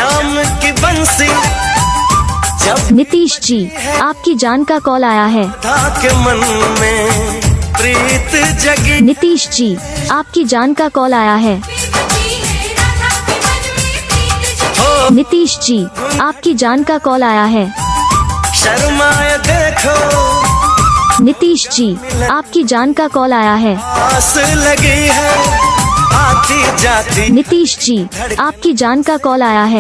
शाम की बंसी जब नीतीश जी, आपकी जान का कॉल आया है। था के मन में प्रीत जगी। नीतीश जी, आपकी जान का कॉल आया है। हो नीतीश जी, आपकी जान का कॉल आया है। शर्माए देखो नीतीश जी, आपकी जान का कॉल आया है। आस लगी है आती जाती। नीतीश जी, आपकी जान का कॉल आया है।